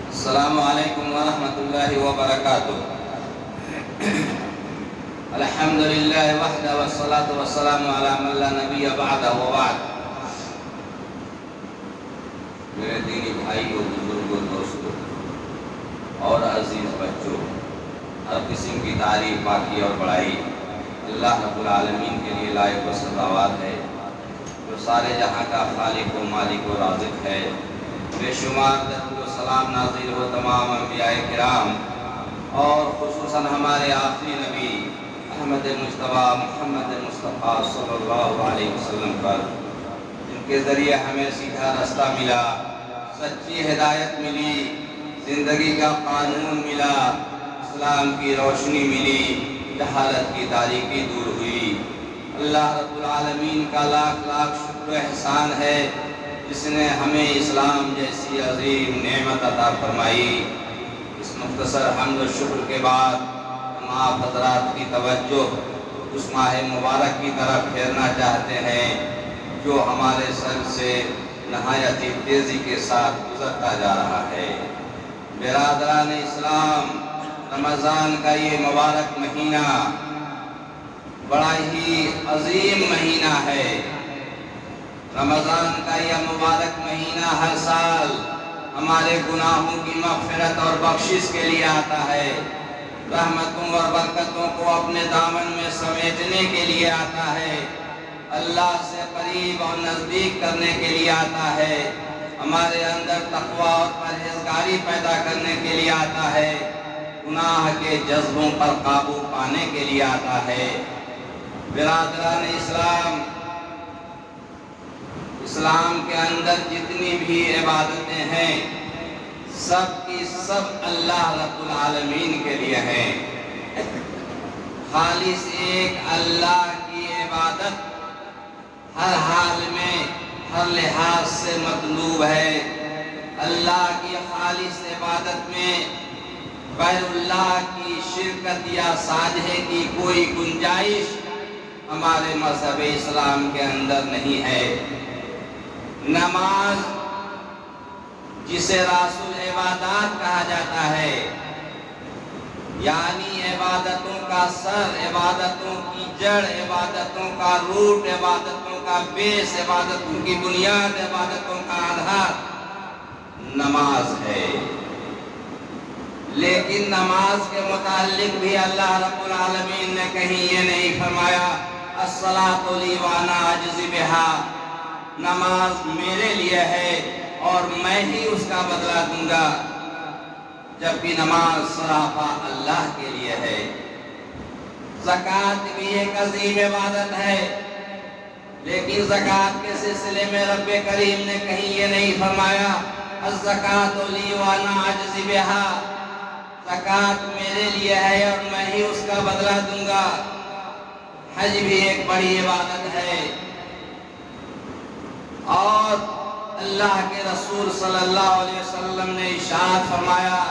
السلام علیکم ورحمۃ اللہ وبرکاتہ۔ الحمد للہ وحدہ والصلاة والسلام علی من لا نبی بعدہ وبعد۔ میرے دینی بھائیوں، بزرگوں، دوستوں اور عزیز بچوں، ہر قسم کی تعریف، پاکی اور بڑائی اللہ رب العالمین کے لیے لائق و سزاوار ہے، جو سارے جہاں کا خالق و مالک و رازق ہے۔ بے شمار درود و سلام نازل ہو تمام انبیاء کرام اور خصوصاً ہمارے آخری نبی احمد مجتبیٰ محمد مصطفیٰ صلی اللہ علیہ وسلم پر، جن کے ذریعے ہمیں سیدھا رستہ ملا، سچی ہدایت ملی، زندگی کا قانون ملا، اسلام کی روشنی ملی، جہالت کی تاریکی دور ہوئی۔ اللہ رب العالمین کا لاکھ لاکھ شکر و احسان ہے، جس نے ہمیں اسلام جیسی عظیم نعمت عطا فرمائی۔ اس مختصر حمد و شکر کے بعد ہم آپ حضرات کی توجہ اس ماہ مبارک کی طرف پھیرنا چاہتے ہیں، جو ہمارے سر سے نہایت ہی تیزی کے ساتھ گزرتا جا رہا ہے۔ برادران اسلام، رمضان کا یہ مبارک مہینہ بڑا ہی عظیم مہینہ ہے۔ رمضان کا یہ مبارک مہینہ ہر سال ہمارے گناہوں کی مغفرت اور بخشش کے لیے آتا ہے، رحمتوں اور برکتوں کو اپنے دامن میں سمیٹنے کے لیے آتا ہے، اللہ سے قریب اور نزدیک کرنے کے لیے آتا ہے، ہمارے اندر تقوی اور پرہیزگاری پیدا کرنے کے لیے آتا ہے، گناہ کے جذبوں پر قابو پانے کے لیے آتا ہے۔ برادران اسلام، اسلام کے اندر جتنی بھی عبادتیں ہیں، سب کی سب اللہ رب العالمین کے لیے ہیں۔ خالص ایک اللہ کی عبادت ہر حال میں، ہر لحاظ سے مطلوب ہے۔ اللہ کی خالص عبادت میں غیر اللہ کی شرکت یا ساجھے کی کوئی گنجائش ہمارے مذہب اسلام کے اندر نہیں ہے۔ نماز، جسے راس العبادات کہا جاتا ہے، یعنی عبادتوں کا سر، عبادتوں کی جڑ، عبادتوں کا روٹ، عبادتوں کا بیس، عبادتوں کی بنیاد، عبادتوں کا آدھار نماز ہے۔ لیکن نماز کے متعلق بھی اللہ رب العالمین نے کہیں یہ نہیں فرمایا الصلاۃ لی وانا اجزی بہا، نماز میرے لیے ہے اور میں ہی اس کا بدلہ دوں گا، جبکہ نماز سراپا اللہ کے لیے ہے۔ زکوٰۃ بھی ایک عظیم عبادت ہے، لیکن زکوٰۃ کے سلسلے میں رب کریم نے کہیں یہ نہیں فرمایا الزکوٰۃ لی وانا اجزی بہا، زکوٰۃ میرے لیے ہے اور میں ہی اس کا بدلہ دوں گا۔ حج بھی ایک بڑی عبادت ہے، اور اللہ کے رسول صلی اللہ علیہ وسلم نے ارشاد فرمایا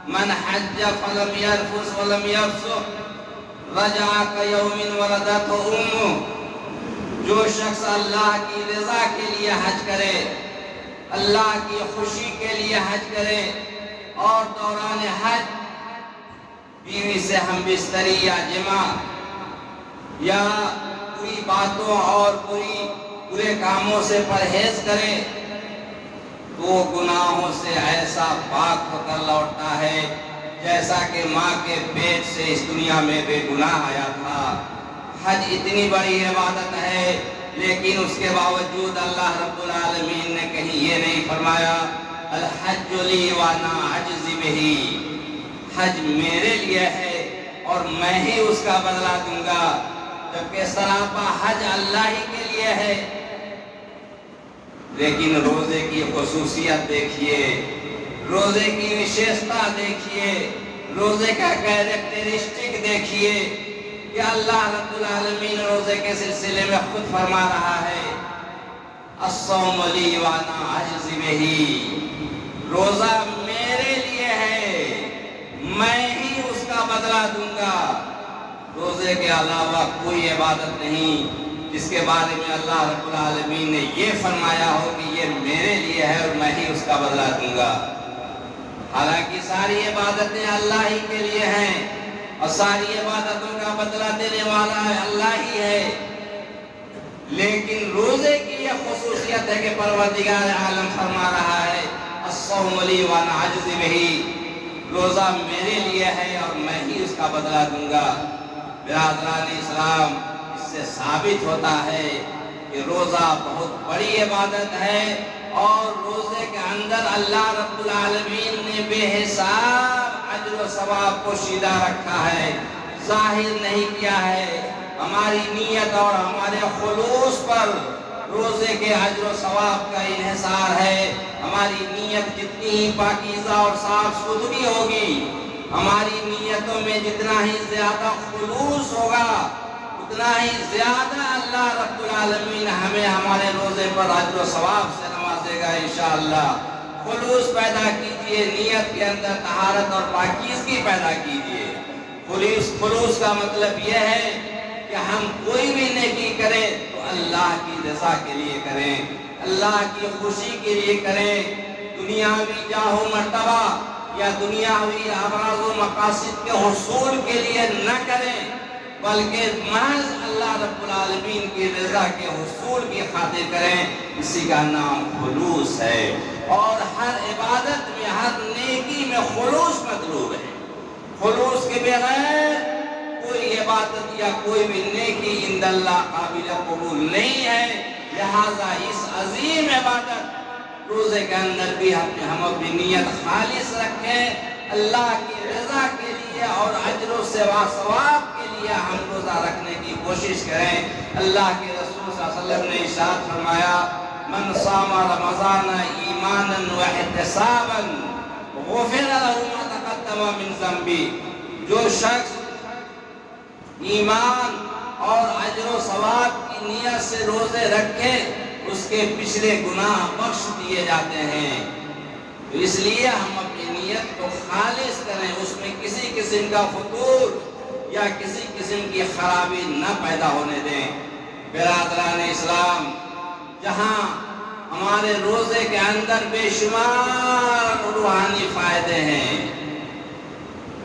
من حج فلم یرفث ولم یفسق رجع کیوم ولدتہ امہ، جو شخص اللہ کی رضا کے لیے حج کرے، اللہ کی خوشی کے لیے حج کرے، اور دوران حج بیوی سے ہم بستری یا جماع یا بری باتوں اور برے کاموں سے پرہیز کرے، تو وہ گناہوں سے ایسا پاک ہو کر لوٹتا ہے جیسا کہ ماں کے پیٹ سے اس دنیا میں بے گناہ آیا تھا۔ حج اتنی بڑی عبادت ہے، لیکن اس کے باوجود اللہ رب العالمین نے کہیں یہ نہیں فرمایا الحج لی وانا اجزی بہی، حج میرے لیے ہے اور میں ہی اس کا بدلہ دوں گا، جبکہ سراپا حج اللہ ہی کے لیے ہے۔ لیکن روزے کی خصوصیت دیکھیے، روزے کی وشیشتا دیکھیے، روزے کا کیریکٹرسٹک دیکھیے کہ اللہ رب العالمین روزے کے سلسلے میں خود فرما رہا ہے الصوم لی وانا اجزی بہی، روزہ میرے لیے ہے، میں ہی اس کا بدلہ دوں گا۔ روزے کے علاوہ کوئی عبادت نہیں جس کے بارے میں اللہ رب العالمین نے یہ فرمایا ہو کہ یہ میرے لیے ہے اور میں ہی اس کا بدلہ دوں گا۔ حالانکہ ساری عبادتیں اللہ ہی کے لیے ہیں اور ساری عبادتوں کا بدلہ دینے والا ہے اللہ ہی ہے، لیکن روزے کی یہ خصوصیت ہے کہ پروردگار عالم فرما رہا ہے الصوم لی وانا اجزی بہ، روزہ میرے لیے ہے اور میں ہی اس کا بدلہ دوں گا۔ برادران اسلام، اس سے ثابت ہوتا ہے کہ روزہ بہت بڑی عبادت ہے اور روزے کے اندر اللہ رب العالمین نے بے حساب اجر و ثواب پوشیدہ رکھا ہے، ظاہر نہیں کیا ہے۔ ہماری نیت اور ہمارے خلوص پر روزے کے اجر و ثواب کا انحصار ہے۔ ہماری نیت جتنی ہی پاکیزہ اور صاف ستھری ہوگی، ہماری نیتوں میں جتنا ہی زیادہ خلوص ہوگا، اتنا ہی زیادہ اللہ رب العالمین ہمیں ہمارے روزے پر اجر و ثواب سے نوازے گا انشاءاللہ۔ خلوص پیدا کیجئے، نیت کے اندر طہارت اور پاکیزگی پیدا کیجئے۔ خلوص کا مطلب یہ ہے کہ ہم کوئی بھی نیکی کریں تو اللہ کی رضا کے لیے کریں، اللہ کی خوشی کے لیے کریں، دنیاوی جاہ و مرتبہ یا دنیاوی اغراض و مقاصد کے حصول کے لیے نہ کریں، بلکہ محض اللہ رب العالمین کی رضا کے حصول کی خاطر کریں۔ اسی کا نام خلوص ہے، اور ہر عبادت میں، ہر نیکی میں خلوص مطلوب ہے۔ خلوص کے بغیر کوئی عبادت یا کوئی بھی نیکی عند اللہ قابل قبول نہیں ہے۔ لہذا اس عظیم عبادت روزے کے اندر بھی ہم اپنی نیت خالص رکھیں، اللہ کی رضا کے لیے اور اجر و ثواب کے لیے ہم روزہ رکھنے کی کوشش کریں۔ اللہ کے رسول صلی اللہ علیہ وسلم نے ارشاد فرمایا من صام رمضان ایمانا واحتسابا غفر له ما تقدم من ذنبه، جو شخص ایمان اور اجر و ثواب کی نیت سے روزے رکھے اس کے پچھلے گناہ بخش دیے جاتے ہیں۔ تو اس لیے ہم اپنی نیت کو خالص کریں، اس میں کسی قسم کا فطور یا کسی قسم کی خرابی نہ پیدا ہونے دیں۔ برادران اسلام، جہاں ہمارے روزے کے اندر بے شمار روحانی فائدے ہیں،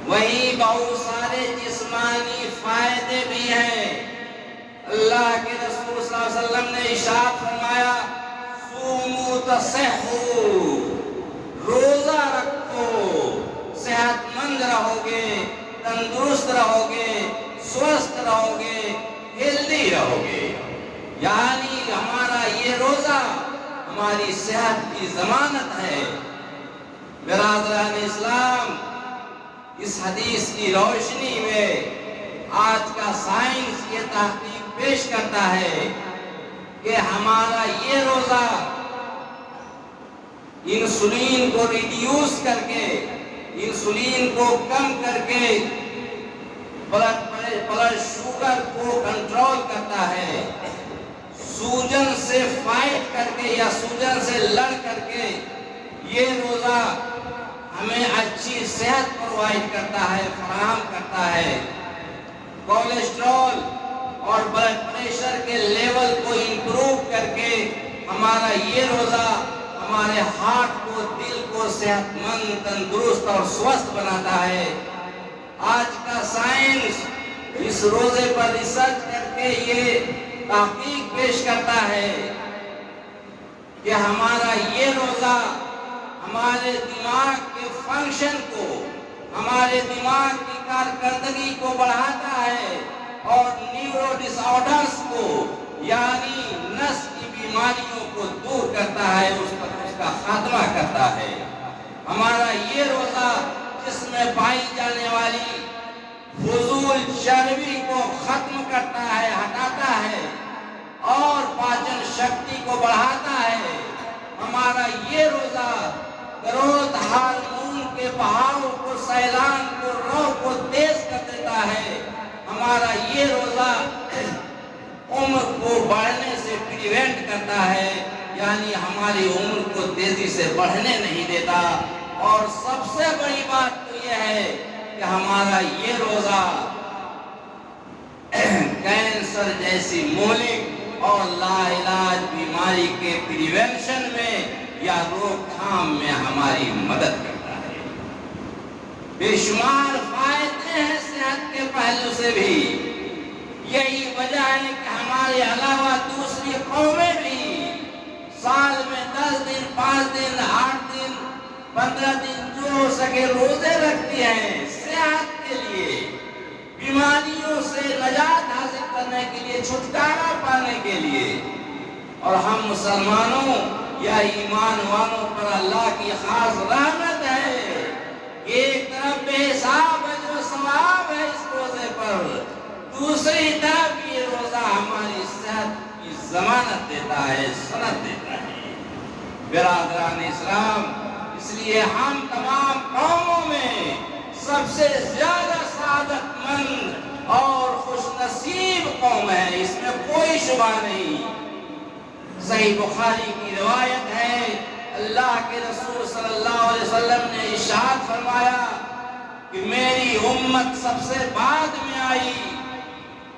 وہیں بہت سارے جسمانی فائدے بھی ہیں۔ اللہ کے رسول صلی اللہ علیہ وسلم نے ارشاد فرمایا صوموا تصحوا، روزہ رکھو، صحت مند رہو گے، تندرست رہو گے، سوستھ رہو گے، ہیلدی رہو گے۔ یعنی ہمارا یہ روزہ ہماری صحت کی ضمانت ہے۔ برادران اسلام، اس حدیث کی روشنی میں آج کا سائنس یہ تحقیق پیش کرتا ہے کہ ہمارا یہ روزہ انسولین کو ریڈیوس کر کے، انسولین کو کم کر کے بلڈ شوگر کو کنٹرول کرتا ہے، سوجن سے فائٹ کر کے یا سوجن سے لڑ کر کے یہ روزہ ہمیں اچھی صحت پرووائڈ کرتا ہے، فراہم کرتا ہے۔ کولیسٹرول اور بلڈ پریشر کے لیول کو امپروو کر کے ہمارا یہ روزہ ہمارے ہارٹ کو، دل کو صحت مند، تندرست اور سوستھ بناتا ہے۔ آج کا سائنس اس روزے پر ریسرچ کر کے یہ تحقیق پیش کرتا ہے کہ ہمارا یہ روزہ ہمارے دماغ کے فنکشن کو، ہمارے دماغ کی کارکردگی کو بڑھاتا ہے اور نیورو ڈس آرڈرز کو، یعنی نس کی بیماریوں کو دور کرتا ہے، اس کا خاتمہ کرتا ہے۔ ہمارا یہ روزہ جسم میں پائی جانے والی فضول چربی کو ختم کرتا ہے، ہٹاتا ہے اور پاچن شکتی کو بڑھاتا ہے۔ ہمارا یہ روزہ گروتھ ہارمون کے بہاؤ کو، سیلان کو، رو کو تیز کر دیتا ہے۔ ہمارا یہ روزہ عمر کو بڑھنے سے پریونٹ کرتا ہے، یعنی ہماری عمر کو تیزی سے بڑھنے نہیں دیتا۔ اور سب سے بڑی بات تو یہ ہے کہ ہمارا یہ روزہ کینسر جیسی مہلک اور لا علاج بیماری کے پریونشن میں یا روک تھام میں ہماری مدد کرتا ہے۔ بے شمار فائدے ہیں صحت کے پہلو سے بھی. یہی وجہ ہے کہ ہمارے علاوہ دوسری قومیں بھی سال میں 10 دن 5 دن 8 دن 15 دن جو ہو سکے روزے رکھتی ہیں صحت کے لیے، بیماریوں سے نجات حاصل کرنے کے لیے، چھٹکارا پانے کے لیے. اور ہم مسلمانوں یا ایمان والوں پر اللہ کی خاص رحمت ہے کہ ایک طرف بے حساب اجر و ثواب ہے اس روزے پر، دوسری طرف یہ روزہ ہماری صحت کی ضمانت دیتا ہے، سند دیتا ہے. برادران اسلام، اس لیے ہم تمام قوموں میں سب سے زیادہ سعادت مند اور خوش نصیب قوم ہے، اس میں کوئی شبہ نہیں. صحیح بخاری کی روایت ہے، اللہ کے رسول صلی اللہ علیہ وسلم نے ارشاد فرمایا کہ میری امت سب سے بعد میں آئی،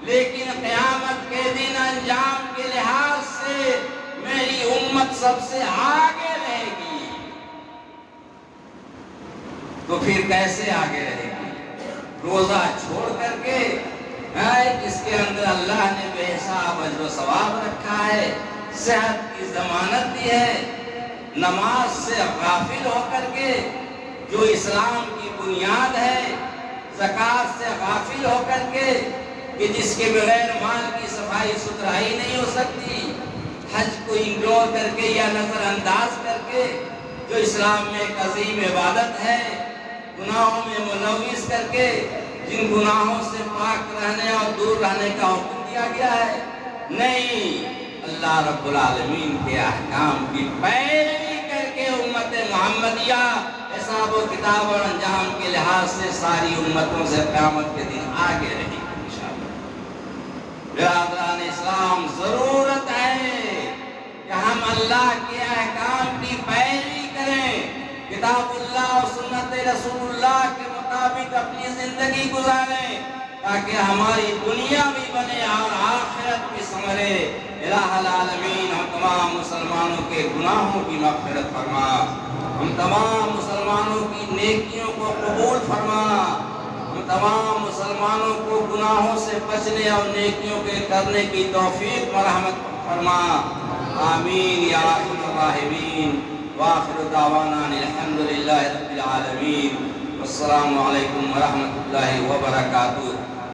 لیکن قیامت کے دن انجام کے لحاظ سے میری امت سب سے آگے رہے گی. تو پھر کیسے آگے رہے گی؟ روزہ چھوڑ کر کے، جس کے اندر اللہ نے بے حساب اجر و ثواب رکھا ہے، صحت کی ضمانت دی ہے. نماز سے غافل ہو کر کے جو اسلام کی بنیاد ہے، زکوٰۃ سے غافل ہو کر کے کہ جس کے بغیر مال کی صفائی ستھرائی نہیں ہو سکتی، حج کو اگنور کر کے یا نظر انداز کر کے جو اسلام میں ایک عظیم عبادت ہے، گناہوں میں ملوث کر کے جن گناہوں سے پاک رہنے اور دور رہنے کا حکم دیا گیا ہے. نہیں، اللہ رب العالمین کے احکام کی پیروی کر کے امت محمدیہ حساب و کتاب اور انجام کے لحاظ سے ساری امتوں سے قیامت کے دن آگے رہے گی انشاءاللہ. برادران اسلام، ضرورت ہے کہ ہم اللہ کے احکام کی پیروی کریں، کتاب اللہ اور سنت رسول اللہ کے مطابق اپنی زندگی گزاریں، تاکہ ہماری دنیا بھی بنے اور آخرت بھی سنورے. الہ العالمین ہم تمام مسلمانوں کے گناہوں کی مغفرت فرما، ہم تمام مسلمانوں کی نیکیوں کو قبول فرما، ہم تمام مسلمانوں کو گناہوں سے بچنے اور نیکیوں کے کرنے کی توفیق مرحمت فرما. آمین یا ارحم الراحمین. وآخر دعوانا الحمدللہ رب العالمین. والسلام علیکم ورحمۃ اللہ وبرکاتہ.